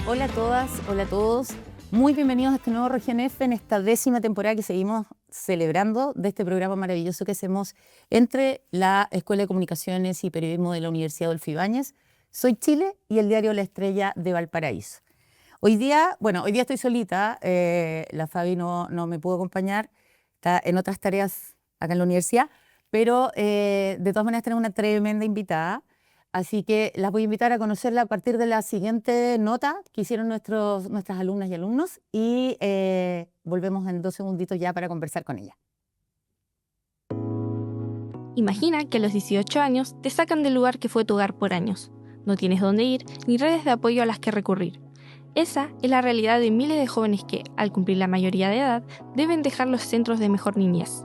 Hola a todas, hola a todos. Muy bienvenidos a este nuevo Región F en esta 10ª temporada que seguimos celebrando de este programa maravilloso que hacemos entre la Escuela de Comunicaciones y Periodismo de la Universidad Adolfo Ibáñez, Soy Chile y el diario La Estrella de Valparaíso. Hoy día estoy solita, la Fabi no me pudo acompañar, está en otras tareas acá en la universidad, pero de todas maneras tenemos una tremenda invitada. Así que las voy a invitar a conocerla a partir de la siguiente nota que hicieron nuestras alumnas y alumnos y volvemos en 2 segunditos ya para conversar con ella. Imagina que a los 18 años te sacan del lugar que fue tu hogar por años. No tienes dónde ir ni redes de apoyo a las que recurrir. Esa es la realidad de miles de jóvenes que, al cumplir la mayoría de edad, deben dejar los centros de mejor niñez.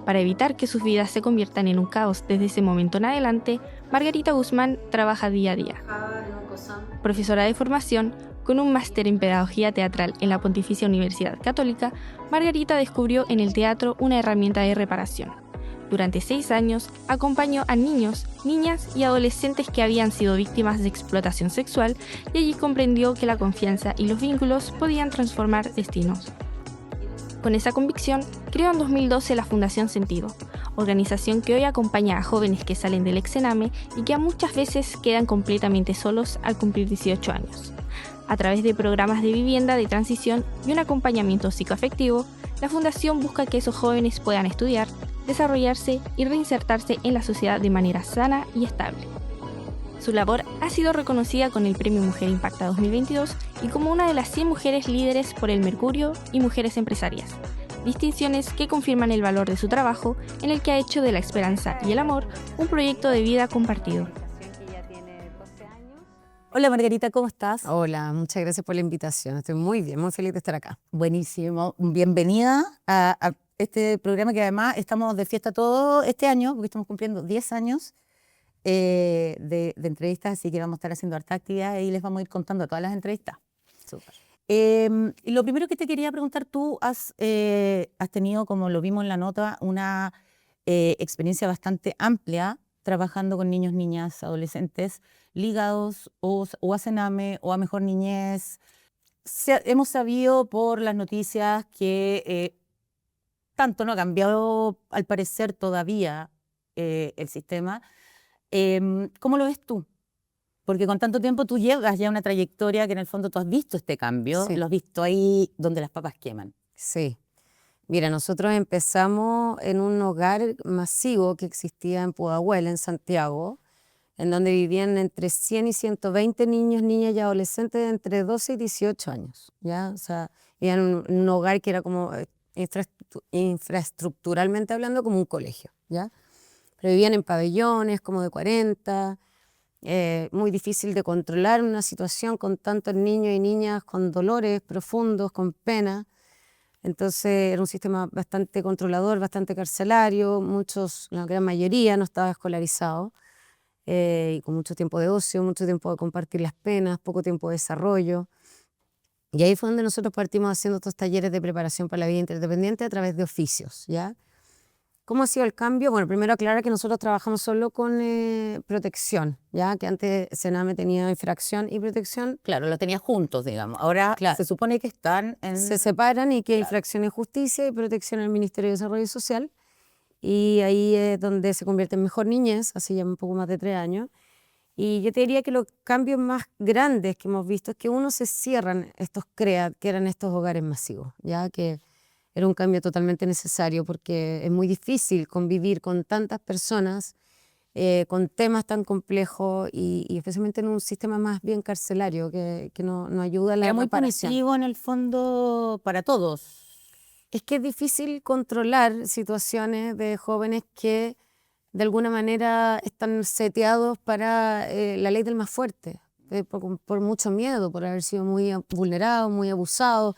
Para evitar que sus vidas se conviertan en un caos desde ese momento en adelante, Margarita Guzmán trabaja día a día. Profesora de formación, con un máster en Pedagogía Teatral en la Pontificia Universidad Católica, Margarita descubrió en el teatro una herramienta de reparación. Durante 6 años, acompañó a niños, niñas y adolescentes que habían sido víctimas de explotación sexual y allí comprendió que la confianza y los vínculos podían transformar destinos. Con esa convicción, creó en 2012 la Fundación Sentido, organización que hoy acompaña a jóvenes que salen del ex-ENAME y que a muchas veces quedan completamente solos al cumplir 18 años. A través de programas de vivienda de transición y un acompañamiento psicoafectivo, la Fundación busca que esos jóvenes puedan estudiar, desarrollarse y reinsertarse en la sociedad de manera sana y estable. Su labor ha sido reconocida con el Premio Mujer Impacta 2022 y como una de las 100 mujeres líderes por el Mercurio y Mujeres Empresarias, distinciones que confirman el valor de su trabajo en el que ha hecho de la esperanza y el amor un proyecto de vida compartido. Hola Margarita, ¿cómo estás? Hola, muchas gracias por la invitación. Estoy muy bien, muy feliz de estar acá. Buenísimo, bienvenida a este programa que además estamos de fiesta todo este año, porque estamos cumpliendo 10 años de entrevistas, así que vamos a estar haciendo harta actividad y les vamos a ir contando todas las entrevistas. Súper. Y lo primero que te quería preguntar, tú has tenido, como lo vimos en la nota, una experiencia bastante amplia trabajando con niños, niñas, adolescentes ligados o a Sename o a Mejor Niñez. Hemos sabido por las noticias que tanto no ha cambiado al parecer todavía el sistema. ¿Cómo lo ves tú? Porque con tanto tiempo tú llevas ya una trayectoria que en el fondo tú has visto este cambio, Sí. lo has visto ahí donde las papas queman. Sí. Mira, nosotros empezamos en un hogar masivo que existía en Pudahuel, en Santiago, en donde vivían entre 100 y 120 niños, niñas y adolescentes de entre 12 y 18 años, ¿ya? O sea, vivían en un hogar que era como infraestructuralmente hablando como un colegio, ¿ya? Pero vivían en pabellones como de 40, muy difícil de controlar una situación con tantos niños y niñas con dolores profundos, con pena. Entonces era un sistema bastante controlador, bastante carcelario, la gran mayoría no estaba escolarizado, y con mucho tiempo de ocio, mucho tiempo de compartir las penas, poco tiempo de desarrollo. Y ahí fue donde nosotros partimos haciendo estos talleres de preparación para la vida interdependiente a través de oficios, ¿ya? ¿Cómo ha sido el cambio? Bueno, primero aclarar que nosotros trabajamos solo con protección, ¿ya? Que antes Sename tenía infracción y protección. Claro, lo tenías juntos, digamos. Ahora Claro. se supone que están en... Se separan y que Claro. infracción es justicia y protección el Ministerio de Desarrollo Social. Y ahí es donde se convierte en Mejor Niñez, hace ya un poco más de 3 años. Y yo te diría que los cambios más grandes que hemos visto es que uno se cierran estos CREAD, que eran estos hogares masivos, ya que era un cambio totalmente necesario porque es muy difícil convivir con tantas personas, con temas tan complejos y especialmente en un sistema más bien carcelario que no ayuda a la Era muy reparación. punitivo en el fondo para todos. Es que es difícil controlar situaciones de jóvenes que de alguna manera están seteados para la ley del más fuerte, por mucho miedo, por haber sido muy vulnerados, muy abusados.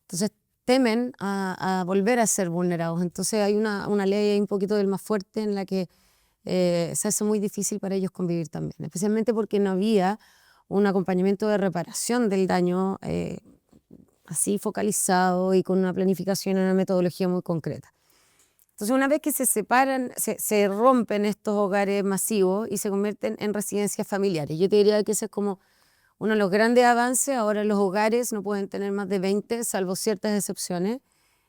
Entonces temen a volver a ser vulnerados. Entonces hay una ley ahí un poquito del más fuerte en la que se hace muy difícil para ellos convivir también, especialmente porque no había un acompañamiento de reparación del daño así focalizado y con una planificación y una metodología muy concreta. Entonces una vez que se separan, se rompen estos hogares masivos y se convierten en residencias familiares. Yo te diría que ese es como uno de los grandes avances. Ahora los hogares no pueden tener más de 20, salvo ciertas excepciones,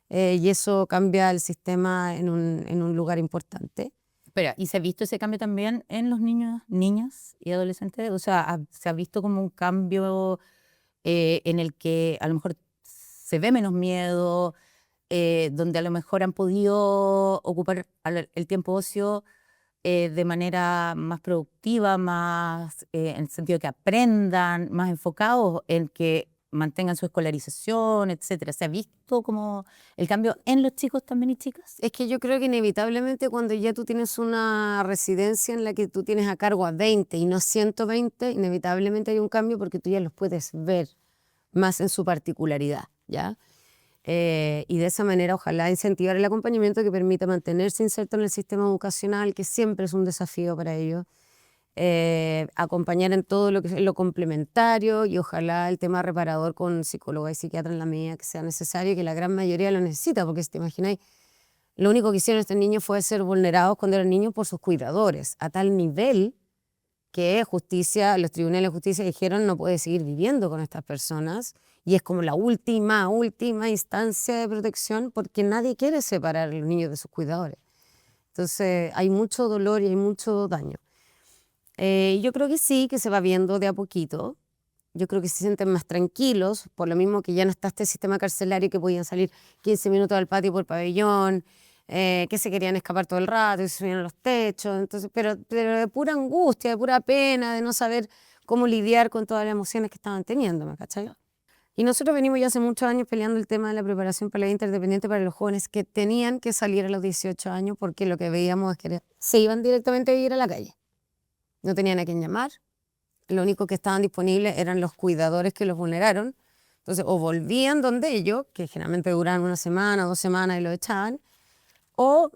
y eso cambia el sistema en un lugar importante. Espera, ¿y se ha visto ese cambio también en los niños, niñas y adolescentes? O sea, ¿se ha visto como un cambio en el que a lo mejor se ve menos miedo, donde a lo mejor han podido ocupar el tiempo ocio de manera más productiva, más en el sentido de que aprendan, más enfocados en que mantengan su escolarización, etcétera? ¿Se ha visto como el cambio en los chicos también y chicas? Es que yo creo que inevitablemente cuando ya tú tienes una residencia en la que tú tienes a cargo a 20 y no 120, inevitablemente hay un cambio porque tú ya los puedes ver más en su particularidad, ¿ya? Y de esa manera ojalá incentivar el acompañamiento que permita mantenerse inserto en el sistema educacional, que siempre es un desafío para ellos, acompañar en todo lo que es lo complementario y ojalá el tema reparador con psicóloga y psiquiatra en la medida que sea necesario y que la gran mayoría lo necesita, porque si te imagináis, lo único que hicieron estos niños fue ser vulnerados cuando eran niños por sus cuidadores, a tal nivel que justicia, los tribunales de justicia dijeron no puede seguir viviendo con estas personas y es como la última instancia de protección porque nadie quiere separar a los niños de sus cuidadores. Entonces hay mucho dolor y hay mucho daño. Yo creo que sí, que se va viendo de a poquito. Yo creo que se sienten más tranquilos, por lo mismo que ya no está este sistema carcelario que podían salir 15 minutos al patio por pabellón, que se querían escapar todo el rato y se subían a los techos. Entonces, pero de pura angustia, de pura pena, de no saber cómo lidiar con todas las emociones que estaban teniendo, ¿me cachai? Y nosotros venimos ya hace muchos años peleando el tema de la preparación para la vida interdependiente para los jóvenes que tenían que salir a los 18 años porque lo que veíamos es que se iban directamente a vivir a la calle. No tenían a quién llamar. Lo único que estaban disponibles eran los cuidadores que los vulneraron. Entonces, o volvían donde ellos, que generalmente duraban una semana, 2 semanas y los echaban, o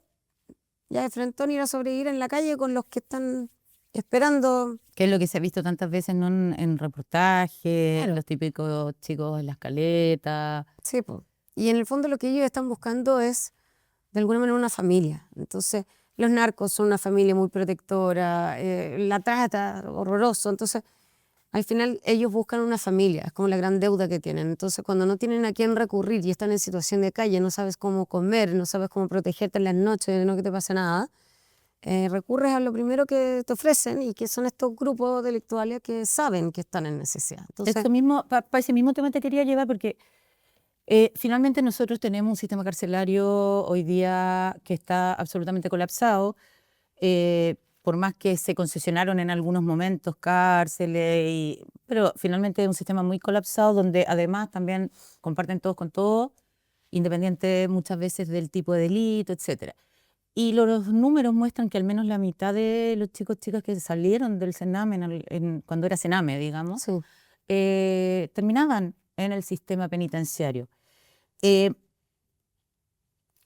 ya de frente ir a sobrevivir en la calle con los que están esperando. Que es lo que se ha visto tantas veces, ¿no? En reportajes, Claro. los típicos chicos en las caletas. Sí, po. Y en el fondo lo que ellos están buscando es, de alguna manera, una familia. Entonces, los narcos son una familia muy protectora, la trata, horroroso. Entonces, al final ellos buscan una familia, es como la gran deuda que tienen. Entonces, cuando no tienen a quién recurrir y están en situación de calle, no sabes cómo comer, no sabes cómo protegerte en las noches, no que te pase nada, recurres a lo primero que te ofrecen y que son estos grupos delictuales que saben que están en necesidad. Entonces, Eso mismo, para ese mismo tema te quería llevar porque finalmente nosotros tenemos un sistema carcelario hoy día que está absolutamente colapsado. Por más que se concesionaron en algunos momentos cárceles, pero finalmente es un sistema muy colapsado donde además también comparten todos con todos, independiente muchas veces del tipo de delito, etcétera. Y los números muestran que al menos la mitad de los chicos chicas que salieron del Sename, cuando era Sename, digamos, sí. terminaban en el sistema penitenciario.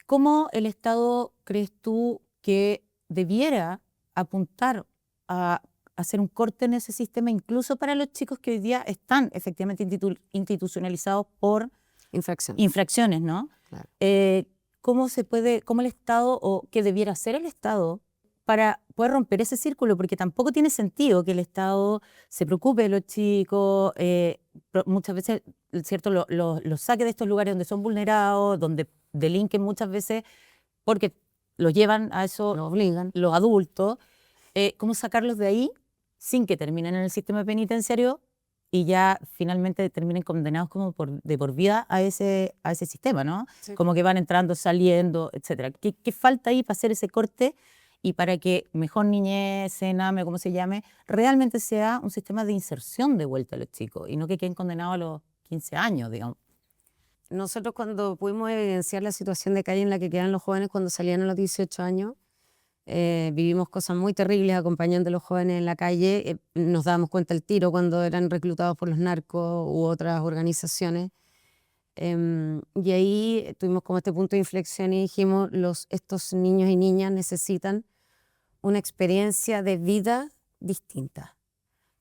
¿Cómo el Estado crees tú que debiera apuntar a hacer un corte en ese sistema, incluso para los chicos que hoy día están efectivamente institucionalizados por infracciones, ¿no? Claro. ¿Cómo el Estado o qué debiera hacer el Estado para poder romper ese círculo? Porque tampoco tiene sentido que el Estado se preocupe de los chicos, muchas veces, ¿cierto?, los saque de estos lugares donde son vulnerados, donde delinquen muchas veces, porque los llevan a eso, Lo obligan. los adultos. ¿Cómo sacarlos de ahí sin que terminen en el sistema penitenciario y ya finalmente terminen condenados como de por vida a ese sistema, ¿no? Sí. Como que van entrando, saliendo, etcétera. ¿Qué falta ahí para hacer ese corte y para que Mejor Niñez, Sename, como se llame, realmente sea un sistema de inserción de vuelta a los chicos y no que queden condenados a los 15 años, digamos? Nosotros cuando pudimos evidenciar la situación de calle en la que quedan los jóvenes cuando salían a los 18 años, vivimos cosas muy terribles acompañando a los jóvenes en la calle. Nos dábamos cuenta el tiro cuando eran reclutados por los narcos u otras organizaciones. Y ahí tuvimos como este punto de inflexión y dijimos, estos niños y niñas necesitan una experiencia de vida distinta.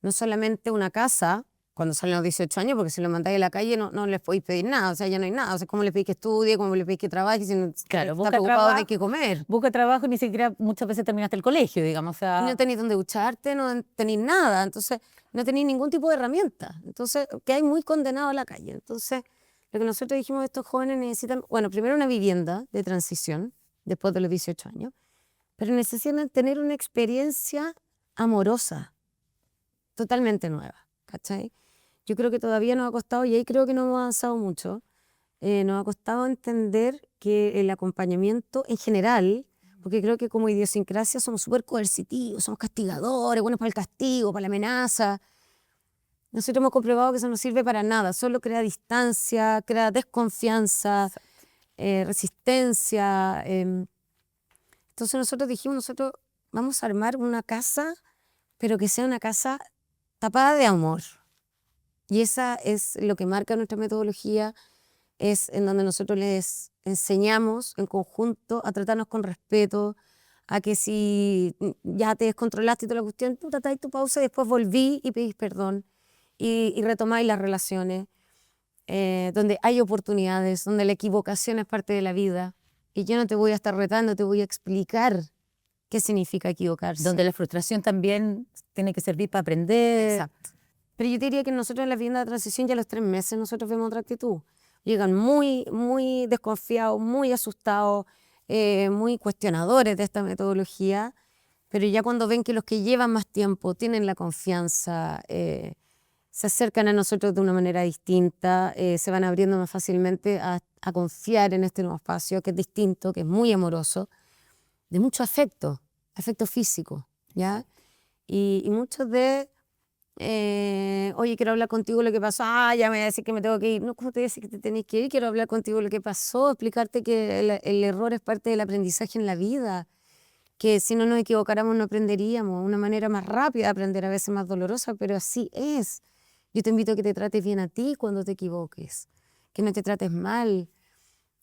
No solamente una casa cuando salen los 18 años, porque si lo mandáis a la calle no les podéis pedir nada, o sea, ya no hay nada. O sea, ¿cómo le pedís que estudie? ¿Cómo le pedís que trabaje? Si no Claro, está preocupado de qué comer. Busca trabajo y ni siquiera muchas veces terminaste el colegio, digamos. O sea, Y no tenéis dónde ducharte, no tenéis nada, entonces no tenéis ningún tipo de herramienta. Entonces, que hay muy condenado a la calle. Entonces, lo que nosotros dijimos, estos jóvenes necesitan, bueno, primero una vivienda de transición, después de los 18 años, pero necesitan tener una experiencia amorosa, totalmente nueva, ¿cachai? Yo creo que todavía nos ha costado, y ahí creo que no hemos avanzado mucho, nos ha costado entender que el acompañamiento en general, porque creo que como idiosincrasia somos súper coercitivos, somos castigadores, buenos para el castigo, para la amenaza. Nosotros hemos comprobado que eso no sirve para nada, solo crea distancia, crea desconfianza, resistencia. Entonces nosotros dijimos, nosotros vamos a armar una casa, pero que sea una casa tapada de amor. Y esa es lo que marca nuestra metodología, es en donde nosotros les enseñamos en conjunto a tratarnos con respeto, a que si ya te descontrolaste y toda la cuestión, tú tratáis tu pausa y después volví y pedís perdón y retomáis las relaciones, donde hay oportunidades, donde la equivocación es parte de la vida y yo no te voy a estar retando, te voy a explicar qué significa equivocarse. donde la frustración también tiene que servir para aprender. Exacto. Pero yo te diría que nosotros en la vivienda de transición ya a los 3 meses nosotros vemos otra actitud. Llegan muy, muy desconfiados, muy asustados, muy cuestionadores de esta metodología, pero ya cuando ven que los que llevan más tiempo tienen la confianza, se acercan a nosotros de una manera distinta, se van abriendo más fácilmente a confiar en este nuevo espacio que es distinto, que es muy amoroso, de mucho afecto, afecto físico, ¿ya? Y muchos de oye, quiero hablar contigo lo que pasó, ya me voy a decir que me tengo que ir. No, ¿cómo te voy a decir que te tenés que ir? Quiero hablar contigo lo que pasó, explicarte que el error es parte del aprendizaje en la vida, que si no nos equivocáramos no aprenderíamos, una manera más rápida de aprender, a veces más dolorosa, pero así es. Yo te invito a que te trates bien a ti cuando te equivoques, que no te trates mal,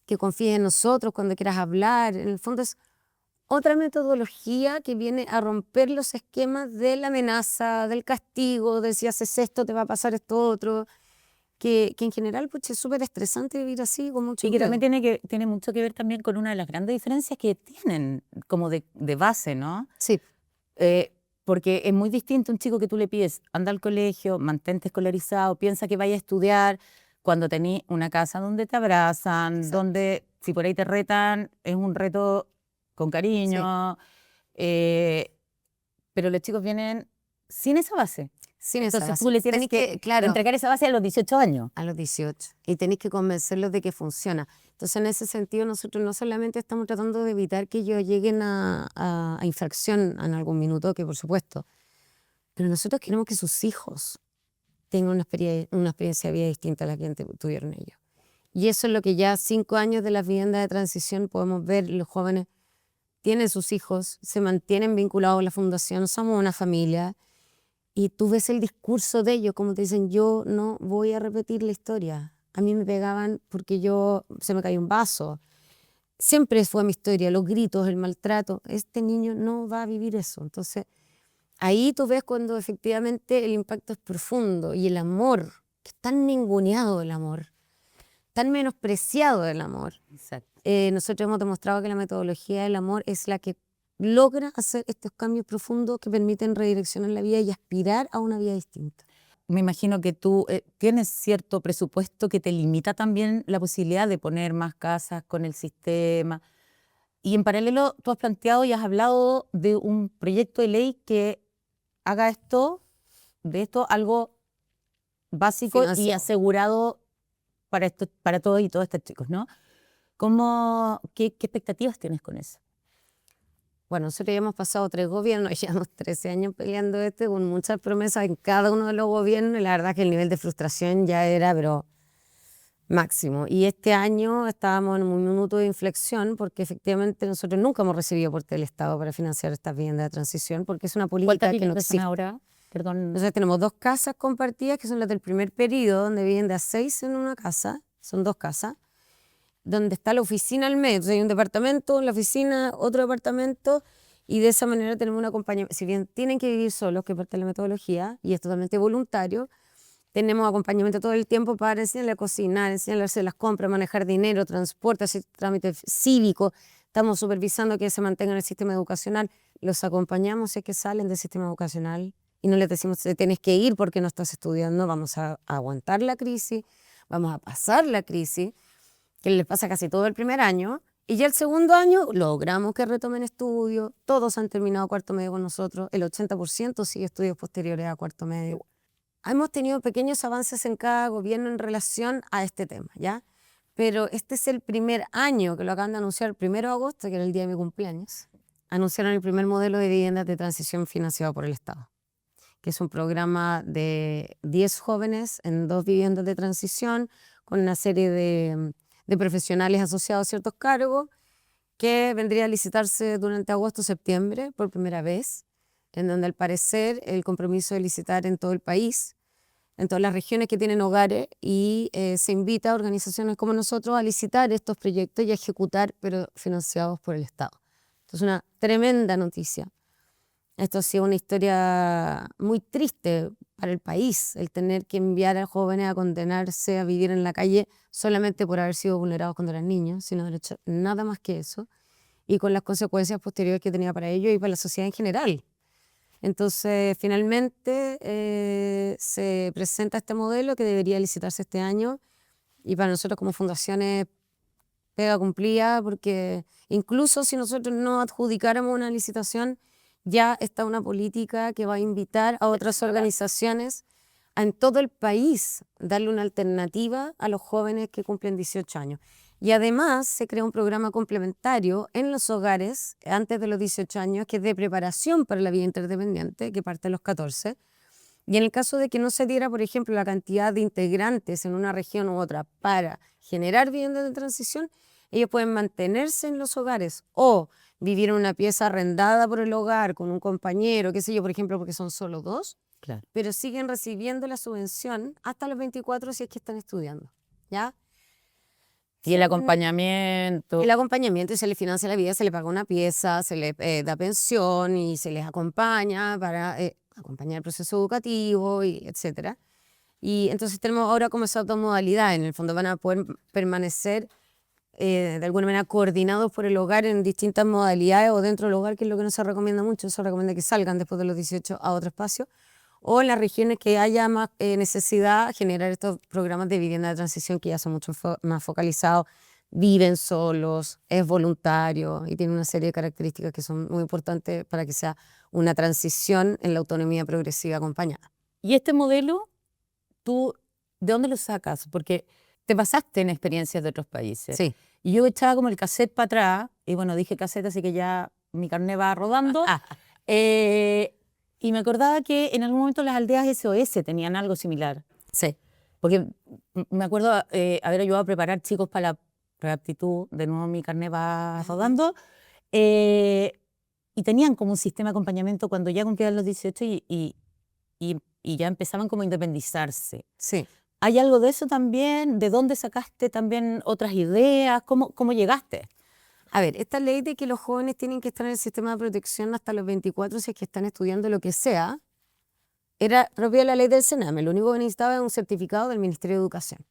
que confíes en nosotros cuando quieras hablar. En el fondo es otra metodología que viene a romper los esquemas de la amenaza, del castigo, de si haces esto te va a pasar esto otro, que en general pues, es súper estresante vivir así con mucho Y que miedo. también tiene mucho que ver también con una de las grandes diferencias que tienen como de base, ¿no? Sí, Porque es muy distinto un chico que tú le pides, anda al colegio, mantente escolarizado, piensa que vaya a estudiar, cuando tenés una casa donde te abrazan, exacto. donde si por ahí te retan, es un reto con cariño, pero los chicos vienen sin esa base. Sin esa Entonces base. tú le tienes Tenés que claro, entregar esa base a los 18 años. a los 18 y tenéis que convencerlos de que funciona. Entonces en ese sentido nosotros no solamente estamos tratando de evitar que ellos lleguen a infracción en algún minuto, que por supuesto, pero nosotros queremos que sus hijos tengan una experiencia de vida distinta a la que tuvieron ellos. Y eso es lo que ya 5 años de las viviendas de transición podemos ver, los jóvenes tienen sus hijos, se mantienen vinculados a la fundación, somos una familia, y tú ves el discurso de ellos, como te dicen, yo no voy a repetir la historia. A mí me pegaban porque se me cayó un vaso. Siempre fue mi historia, los gritos, el maltrato. Este niño no va a vivir eso. Entonces, ahí tú ves cuando efectivamente el impacto es profundo y el amor, que es tan ninguneado el amor, tan menospreciado el amor. Exacto. Nosotros hemos demostrado que la metodología del amor es la que logra hacer estos cambios profundos que permiten redireccionar la vida y aspirar a una vida distinta. Me imagino que tú tienes cierto presupuesto que te limita también la posibilidad de poner más casas con el sistema. Y en paralelo tú has planteado y has hablado de un proyecto de ley que haga de esto algo básico y Financiado. asegurado para todos y todas estos chicos, ¿no? ¿Qué expectativas tienes con eso? Bueno, nosotros ya hemos pasado 3 gobiernos, llevamos 13 años peleando con muchas promesas en cada uno de los gobiernos, y la verdad que el nivel de frustración ya era, pero máximo. Y este año estábamos en un minuto de inflexión porque efectivamente nosotros nunca hemos recibido aporte del Estado para financiar estas viviendas de transición porque es una política que no viviendas son existe. ahora? Perdón. Entonces tenemos 2 casas compartidas que son las del primer periodo, donde viven de a 6 en una casa, son 2 casas, donde está la oficina al medio. Entonces hay un departamento, la oficina, otro departamento, y de esa manera tenemos un acompañamiento. Si bien tienen que vivir solos, que es parte de la metodología, y es totalmente voluntario, Tenemos acompañamiento todo el tiempo para enseñarle a cocinar, enseñarle a hacer las compras, manejar dinero, transporte, hacer trámites cívicos. Estamos supervisando que se mantengan en el sistema educacional. Los acompañamos si es que salen del sistema educacional y no les decimos, te tienes que ir porque no estás estudiando. Vamos a aguantar la crisis, vamos a pasar la crisis, que les pasa casi todo el primer año. Y ya el segundo año logramos que retomen estudios. Todos han terminado cuarto medio con nosotros. El 80% sigue estudios posteriores a cuarto medio. Hemos tenido pequeños avances en cada gobierno en relación a este tema, ¿ya? Pero este es el primer año que lo acaban de anunciar, el 1 de agosto, que era el día de mi cumpleaños. Anunciaron el primer modelo de viviendas de transición financiado por el Estado, que es un programa de 10 jóvenes en 2 viviendas de transición, con una serie de profesionales asociados a ciertos cargos, que vendría a licitarse durante agosto-septiembre por primera vez, en donde al parecer el compromiso de licitar en todo el país, en todas las regiones que tienen hogares, y se invita a organizaciones como nosotros a licitar estos proyectos y a ejecutar, pero financiados por el Estado. Entonces, una tremenda noticia. Esto ha sido una historia muy triste para el país, el tener que enviar a jóvenes a condenarse a vivir en la calle solamente por haber sido vulnerados cuando eran niños, sin haber hecho nada más que eso, y con las consecuencias posteriores que tenía para ellos y para la sociedad en general. Entonces, finalmente se presenta este modelo que debería licitarse este año, y para nosotros como fundación es pega cumplida, porque incluso si nosotros no adjudicáramos una licitación, ya está una política que va a invitar a otras organizaciones en todo el país darle una alternativa a los jóvenes que cumplen 18 años. Y además se crea un programa complementario en los hogares antes de los 18 años, que es de preparación para la vida interdependiente, que parte a los 14. Y en el caso de que no se diera, por ejemplo, la cantidad de integrantes en una región u otra para generar viviendas de transición, ellos pueden mantenerse en los hogares o vivir en una pieza arrendada por el hogar con un compañero, qué sé yo, por ejemplo, porque son solo 2, Claro. pero siguen recibiendo la subvención hasta los 24 si es que están estudiando, ¿ya? Y el acompañamiento. El acompañamiento, y se les financia la vida, se les paga una pieza, se les da pensión y se les acompaña para acompañar el proceso educativo, y etcétera. Y entonces tenemos ahora como esa modalidad, en el fondo van a poder permanecer de alguna manera coordinados por el hogar en distintas modalidades o dentro del hogar, que es lo que no se recomienda mucho. Se recomienda que salgan después de los 18 a otro espacio, o en las regiones que haya más necesidad, generar estos programas de vivienda de transición que ya son mucho más focalizados, viven solos, es voluntario y tiene una serie de características que son muy importantes para que sea una transición en la autonomía progresiva acompañada. Y este modelo, ¿tú de dónde lo sacas? Porque te basaste en experiencias de otros países. Sí. Y yo echaba como el cassette para atrás, y bueno, dije cassette, así que ya mi carnet va rodando. Y me acordaba que en algún momento las aldeas SOS tenían algo similar. Sí. Porque me acuerdo haber ayudado a preparar chicos para la preaptitud, de nuevo mi carnet va rodando, y tenían como un sistema de acompañamiento cuando ya cumplían los 18 y ya empezaban como a independizarse. Sí. ¿Hay algo de eso también? ¿De dónde sacaste también otras ideas? ¿Cómo llegaste? A ver, esta ley de que los jóvenes tienen que estar en el sistema de protección hasta los 24 si es que están estudiando lo que sea, era propia de la ley del Sename. Lo único que necesitaba era un certificado del Ministerio de Educación,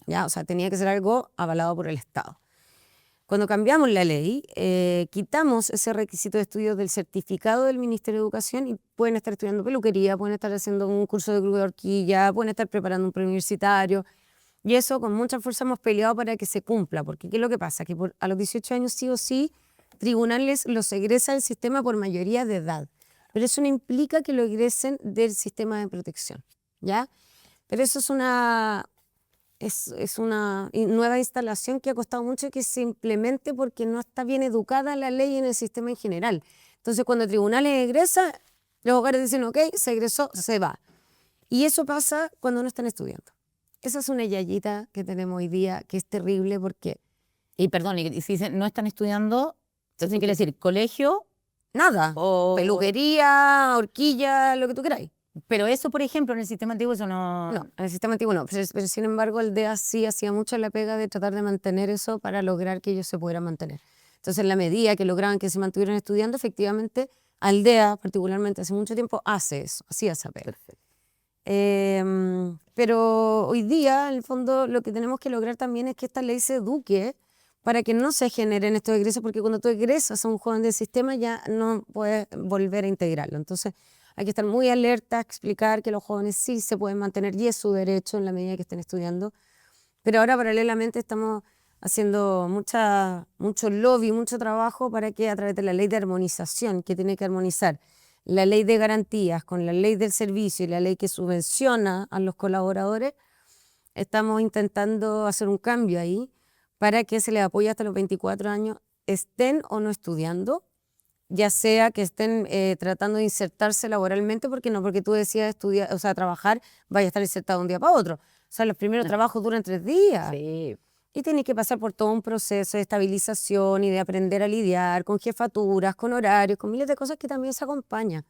¿ya? O sea, tenía que ser algo avalado por el Estado. Cuando cambiamos la ley, quitamos ese requisito de estudios del certificado del Ministerio de Educación, y pueden estar estudiando peluquería, pueden estar haciendo un curso de grupo de horquilla, pueden estar preparando un preuniversitario. Y eso con mucha fuerza hemos peleado para que se cumpla, porque ¿qué es lo que pasa? Que a los 18 años sí o sí, tribunales los egresa del sistema por mayoría de edad, pero eso no implica que lo egresen del sistema de protección, ¿ya? Pero eso es una nueva instalación que ha costado mucho que se implemente, porque no está bien educada la ley en el sistema en general. Entonces, cuando tribunales egresa, los hogares dicen, ok, se egresó, se va. Y eso pasa cuando no están estudiando. Esa es una yayita que tenemos hoy día que es terrible, porque... Y perdón, y si dicen no están estudiando, entonces quiere decir colegio, nada, peluquería, horquilla, lo que tú queráis. Pero eso, por ejemplo, en el sistema antiguo eso no... No, en el sistema antiguo no, pero sin embargo el DEA sí hacía mucho la pega de tratar de mantener eso para lograr que ellos se pudieran mantener. Entonces, en la medida que lograban que se mantuvieran estudiando, efectivamente, Aldea, particularmente hace mucho tiempo, hace eso, hacía esa pega. Perfecto. Pero hoy día, en el fondo, lo que tenemos que lograr también es que esta ley se eduque para que no se generen estos egresos, porque cuando tú egresas a un joven del sistema ya no puedes volver a integrarlo. Entonces hay que estar muy alerta a explicar que los jóvenes sí se pueden mantener y es su derecho en la medida que estén estudiando. Pero ahora paralelamente estamos haciendo mucho lobby, mucho trabajo para que a través de la ley de armonización, que tiene que armonizar la ley de garantías con la ley del servicio y la ley que subvenciona a los colaboradores, estamos intentando hacer un cambio ahí para que se les apoye hasta los 24 años, estén o no estudiando, ya sea que estén tratando de insertarse laboralmente, porque no porque tú decidas estudiar, o sea, trabajar, vaya a estar insertado de un día para otro. O sea, los primeros trabajos duran 3 días. Sí. Y tienes que pasar por todo un proceso de estabilización y de aprender a lidiar con jefaturas, con horarios, con miles de cosas que también se acompañan.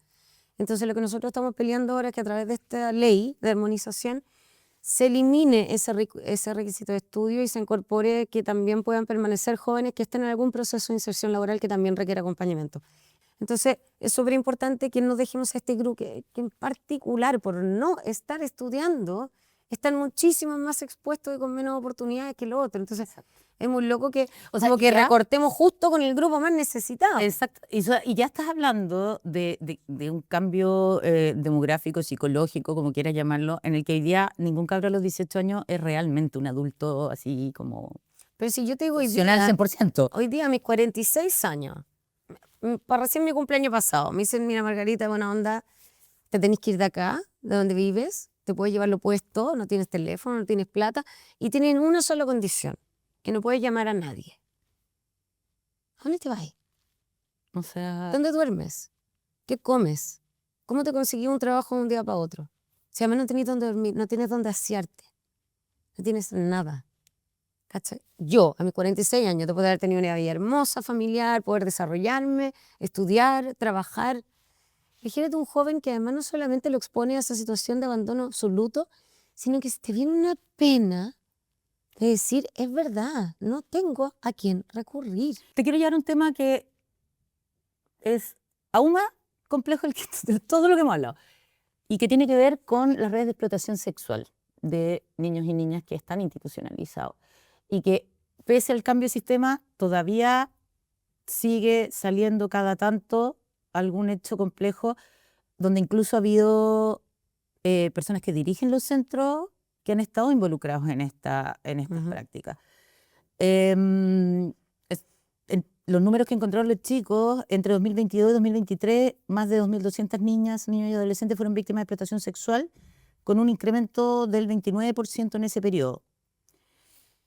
Entonces lo que nosotros estamos peleando ahora es que a través de esta ley de armonización se elimine ese requisito de estudio y se incorpore que también puedan permanecer jóvenes que estén en algún proceso de inserción laboral que también requiera acompañamiento. Entonces es súper importante que no dejemos a este grupo que en particular por no estar estudiando están muchísimo más expuestos y con menos oportunidades que los otros. Entonces es muy loco que, O sea, como que ya- recortemos justo con el grupo más necesitado. Exacto. Y ya estás hablando de un cambio demográfico, psicológico, como quieras llamarlo, en el que hoy día ningún cabro a los 18 años es realmente un adulto así como Pero si yo te digo hoy funcional día, 100%. hoy día a mis 46 años, para recién mi cumpleaños pasado, me dicen, mira Margarita, buena onda, te tenés que ir de acá, de donde vives, te puedes llevar lo puesto, no tienes teléfono, no tienes plata, y tienen una sola condición, que no puedes llamar a nadie. ¿A dónde te vas? O sea, ¿Dónde duermes? ¿Qué comes? ¿Cómo te conseguí un trabajo de un día para otro? Si además no tenés dónde dormir, no tienes dónde asearte, no tienes nada. ¿Cachai? Yo, a mis 46 años, después de haber tenido una vida hermosa, familiar, poder desarrollarme, estudiar, trabajar. Imagínate un joven que además no solamente lo expone a esa situación de abandono absoluto, sino que si te viene una pena de decir, es verdad, no tengo a quién recurrir. te quiero llevar a un tema que es aún más complejo de todo lo que hemos hablado y que tiene que ver con las redes de explotación sexual de niños y niñas que están institucionalizados y que pese al cambio de sistema todavía sigue saliendo cada tanto algún hecho complejo donde incluso ha habido personas que dirigen los centros que han estado involucrados en estas prácticas. Los números que encontraron los chicos, entre 2022 y 2023, más de 2.200 niñas, niños y adolescentes fueron víctimas de explotación sexual, con un incremento del 29% en ese periodo.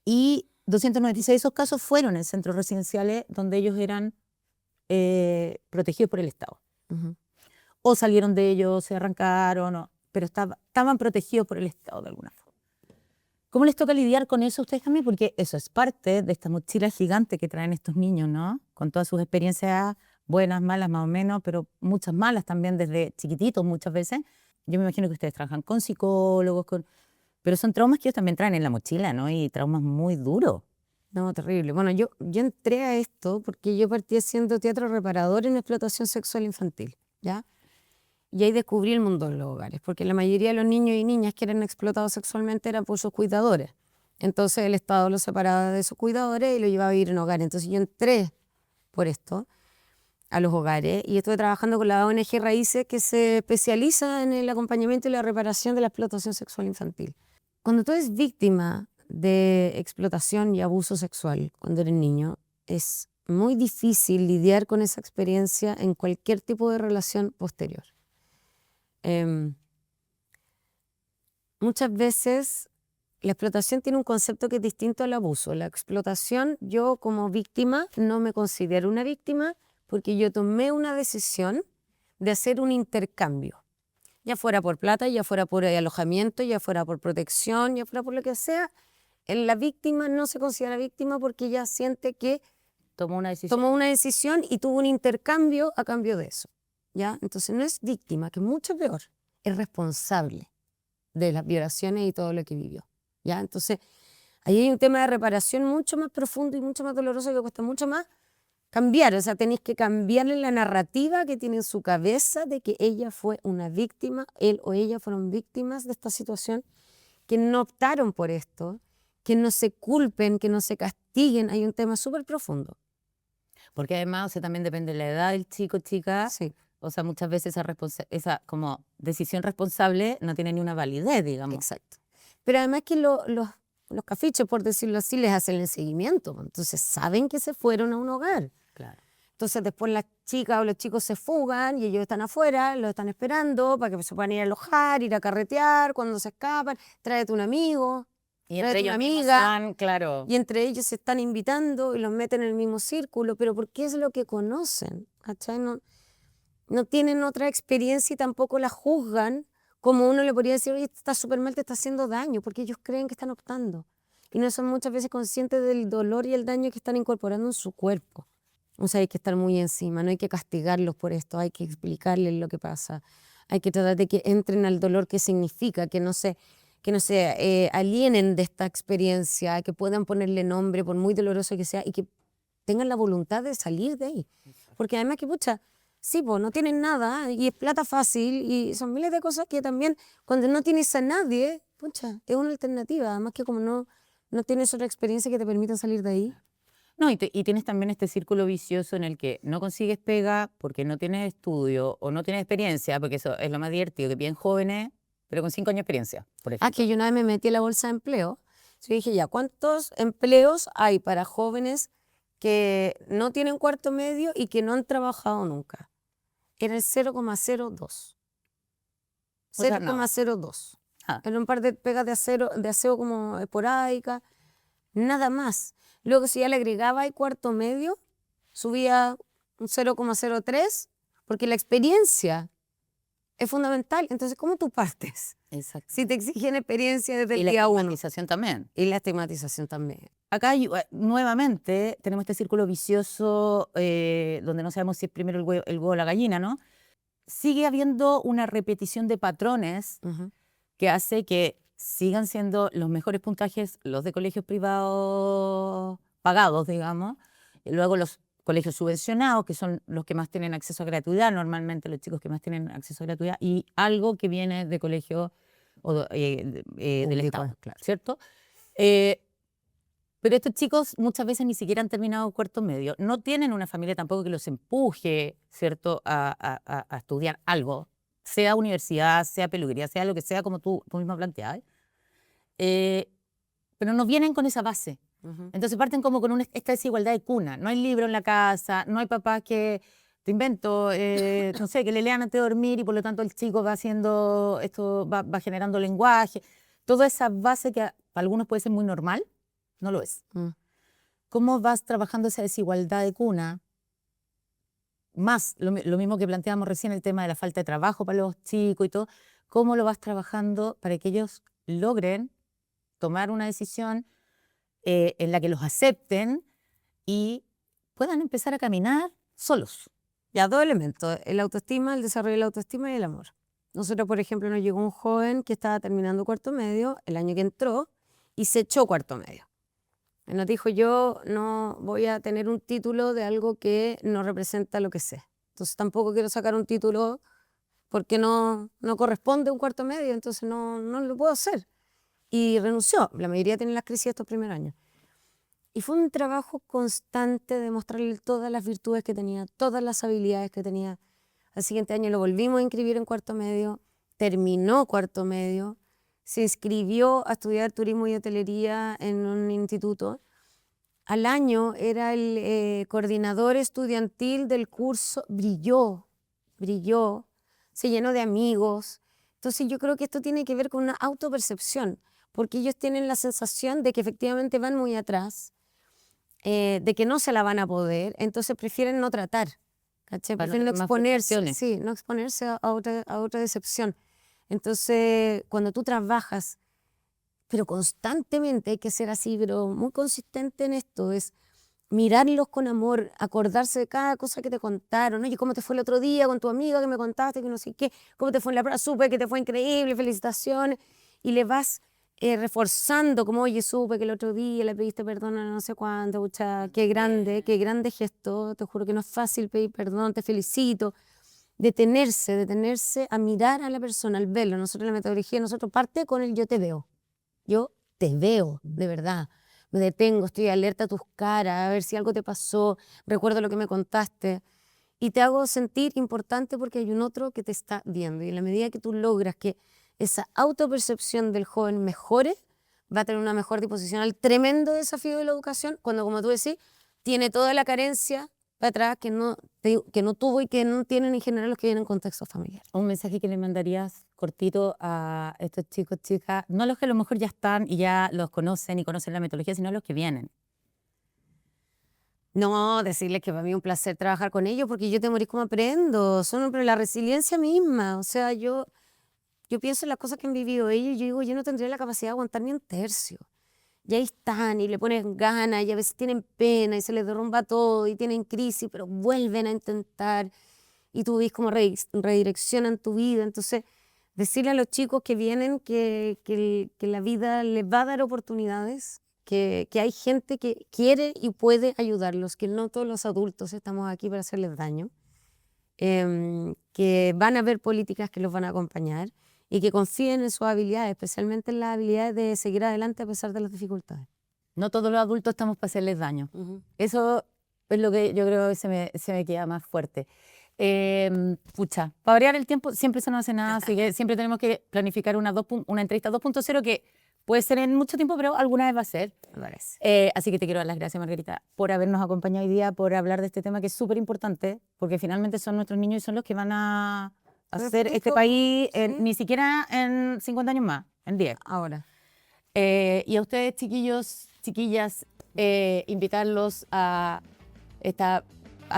Y 296 de esos casos fueron en centros residenciales donde ellos eran protegidos por el Estado. O salieron de ellos, se arrancaron, pero estaban protegidos por el Estado de alguna forma. ¿Cómo les toca lidiar con eso a ustedes también? Porque eso es parte de esta mochila gigante que traen estos niños, ¿no? Con todas sus experiencias buenas, malas, más o menos, pero muchas malas también desde chiquititos muchas veces. Yo me imagino que ustedes trabajan con psicólogos, pero son traumas que ellos también traen en la mochila, ¿no? Y traumas muy duros. No, terrible. Bueno, yo entré a esto porque yo partí haciendo teatro reparador en explotación sexual infantil, ¿ya? Y ahí descubrí el mundo de los hogares, porque la mayoría de los niños y niñas que eran explotados sexualmente eran por sus cuidadores. Entonces el Estado los separaba de sus cuidadores y los llevaba a vivir en hogares. Entonces yo entré por esto a los hogares y estuve trabajando con la ONG Raíces, que se especializa en el acompañamiento y la reparación de la explotación sexual infantil. Cuando tú eres víctima de explotación y abuso sexual cuando eres niño, es muy difícil lidiar con esa experiencia en cualquier tipo de relación posterior. Muchas veces la explotación tiene un concepto que es distinto al abuso. La explotación, yo como víctima no me considero una víctima porque yo tomé una decisión de hacer un intercambio, ya fuera por plata, ya fuera por alojamiento, ya fuera por protección, ya fuera por lo que sea. La víctima no se considera víctima porque ella siente que Tomó una decisión y tuvo un intercambio a cambio de eso. ¿Ya? Entonces no es víctima, que es mucho peor, es responsable de las violaciones y todo lo que vivió. ¿Ya? Entonces ahí hay un tema de reparación mucho más profundo y mucho más doloroso que cuesta mucho más, cambiar, o sea, tenéis que cambiarle la narrativa que tiene en su cabeza de que ella fue una víctima, él o ella fueron víctimas de esta situación, que no optaron por esto, que no se culpen, que no se castiguen. Hay un tema súper profundo. Porque además, o sea, también depende de la edad del chico, chica. Sí, O sea, muchas veces esa como decisión responsable no tiene ni una validez, digamos. exacto. Pero además que los cafiches, por decirlo así, les hacen el seguimiento. Entonces saben que se fueron a un hogar. Claro. Entonces después las chicas o los chicos se fugan y ellos están afuera, los están esperando para que se puedan ir a alojar, ir a carretear, cuando se escapan, tráete un amigo, Y tráete entre una ellos mismos amiga. están, claro. Y entre ellos se están invitando y los meten en el mismo círculo, pero porque es lo que conocen, ¿cachai? No tienen otra experiencia y tampoco la juzgan como uno le podría decir, oye, está súper mal, te está haciendo daño, porque ellos creen que están optando. Y no son muchas veces conscientes del dolor y el daño que están incorporando en su cuerpo. O sea, hay que estar muy encima, no hay que castigarlos por esto, hay que explicarles lo que pasa. Hay que tratar de que entren al dolor que significa, que no se alienen de esta experiencia, que puedan ponerle nombre, por muy doloroso que sea, y que tengan la voluntad de salir de ahí. Porque además que, pucha, sí, pues no tienen nada y es plata fácil y son miles de cosas que también cuando no tienes a nadie, pucha, es una alternativa. Además que como no tienes otra experiencia que te permita salir de ahí. No, y tienes también este círculo vicioso en el que no consigues pega porque no tienes estudio o no tienes experiencia, porque eso es lo más divertido, que bien jóvenes, pero con 5 años de experiencia, por ejemplo. Que yo una vez me metí en la bolsa de empleo. Yo dije, ya, ¿cuántos empleos hay para jóvenes que no tienen cuarto medio y que no han trabajado nunca? Era el 0,02. O sea, nada. 0,02. Ah. Era un par de pegas de aseo como esporádica, nada más. Luego si ya le agregaba el cuarto medio, subía un 0,03, porque la experiencia es fundamental. Entonces, ¿cómo tú partes? Exacto. Si te exigen experiencia desde Y el la día uno. estigmatización también. Y la estigmatización también. Acá nuevamente tenemos este círculo vicioso donde no sabemos si es primero el huevo o la gallina, ¿no? Sigue habiendo una repetición de patrones que hace que sigan siendo los mejores puntajes los de colegios privados pagados, digamos, y luego los colegios subvencionados, que son los que más tienen acceso a gratuidad, normalmente los chicos que más tienen acceso a gratuidad, y algo que viene de colegios del Público, Estado, claro. ¿cierto? Pero estos chicos muchas veces ni siquiera han terminado cuarto medio, no tienen una familia tampoco que los empuje, ¿cierto?, a estudiar algo, sea universidad, sea peluquería, sea lo que sea, como tú mismo planteabas, pero no vienen con esa base. Entonces parten como con esta desigualdad de cuna. No hay libro en la casa, no hay papás que, te invento, no sé, que le lean antes de dormir y por lo tanto el chico va haciendo esto, va generando lenguaje. Toda esa base que para algunos puede ser muy normal, no lo es. ¿Cómo vas trabajando esa desigualdad de cuna? Más lo mismo que planteábamos recién, el tema de la falta de trabajo para los chicos y todo. ¿Cómo lo vas trabajando para que ellos logren tomar una decisión en la que los acepten y puedan empezar a caminar solos? Ya, dos elementos, el autoestima, el desarrollo de la autoestima y el amor. Nosotros, por ejemplo, nos llegó un joven que estaba terminando cuarto medio el año que entró y se echó cuarto medio. Él nos dijo, yo no voy a tener un título de algo que no representa lo que sé. Entonces tampoco quiero sacar un título porque no corresponde a un cuarto medio, entonces no lo puedo hacer. Y renunció. La mayoría tienen las crisis estos primeros años. Y fue un trabajo constante de mostrarle todas las virtudes que tenía, todas las habilidades que tenía. Al siguiente año lo volvimos a inscribir en cuarto medio, terminó cuarto medio, se inscribió a estudiar turismo y hotelería en un instituto. Al año era el coordinador estudiantil del curso, brilló, se llenó de amigos. Entonces yo creo que esto tiene que ver con una autopercepción, porque ellos tienen la sensación de que efectivamente van muy atrás, de que no se la van a poder, entonces prefieren no tratar, ¿cachai? Prefieren no exponerse, sí, no exponerse a otra decepción. Entonces, cuando tú trabajas, pero constantemente hay que ser así, pero muy consistente en esto, es mirarlos con amor, acordarse de cada cosa que te contaron. Oye, ¿cómo te fue el otro día con tu amiga que me contaste, que no sé qué? ¿Cómo te fue en la prueba? Supe que te fue increíble, felicitaciones. Y le vas reforzando, como, oye, supe que el otro día le pediste perdón a no sé cuánto, pucha, qué grande gesto, te juro que no es fácil pedir perdón, te felicito. Detenerse a mirar a la persona, al verlo. Nosotros la metodología, nosotros parte con el yo te veo, de verdad. Me detengo, estoy alerta a tus caras, a ver si algo te pasó, recuerdo lo que me contaste. Y te hago sentir importante porque hay un otro que te está viendo. Y en la medida que tú logras que esa autopercepción del joven mejore, va a tener una mejor disposición al tremendo desafío de la educación, cuando, como tú decís, tiene toda la carencia para atrás que no tuvo y que no tienen en general los que vienen en contextos familiares. Un mensaje que le mandarías cortito a estos chicos, chicas, no los que a lo mejor ya están y ya los conocen y conocen la metodología, sino los que vienen. No, decirles que para mí es un placer trabajar con ellos porque yo te morís como aprendo, pero la resiliencia misma, o sea, yo pienso en las cosas que han vivido ellos y yo digo, yo no tendría la capacidad de aguantar ni un tercio. Y ahí están y le ponen ganas y a veces tienen pena y se les derrumba todo y tienen crisis, pero vuelven a intentar y tú ves cómo redireccionan tu vida. Entonces, decirle a los chicos que vienen que la vida les va a dar oportunidades, que hay gente que quiere y puede ayudarlos, que no todos los adultos estamos aquí para hacerles daño, que van a haber políticas que los van a acompañar y que confíen en sus habilidades, especialmente en las habilidades de seguir adelante a pesar de las dificultades. No todos los adultos estamos para hacerles daño. Eso es lo que yo creo que se me queda más fuerte. Pucha, para variar el tiempo siempre se nos hace nada, así que siempre tenemos que planificar una entrevista 2.0 que puede ser en mucho tiempo, pero alguna vez va a ser. Me parece. Así que te quiero dar las gracias, Margarita, por habernos acompañado hoy día, por hablar de este tema que es súper importante, porque finalmente son nuestros niños y son los que van a hacer este país, ni siquiera en 50 años más, en 10. Ahora. Y a ustedes, chiquillos, chiquillas, invitarlos a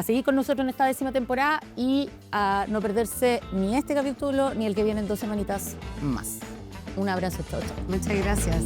seguir con nosotros en esta 10ª temporada y a no perderse ni este capítulo ni el que viene en 2 semanitas más. Un abrazo, chao, chao. Muchas gracias.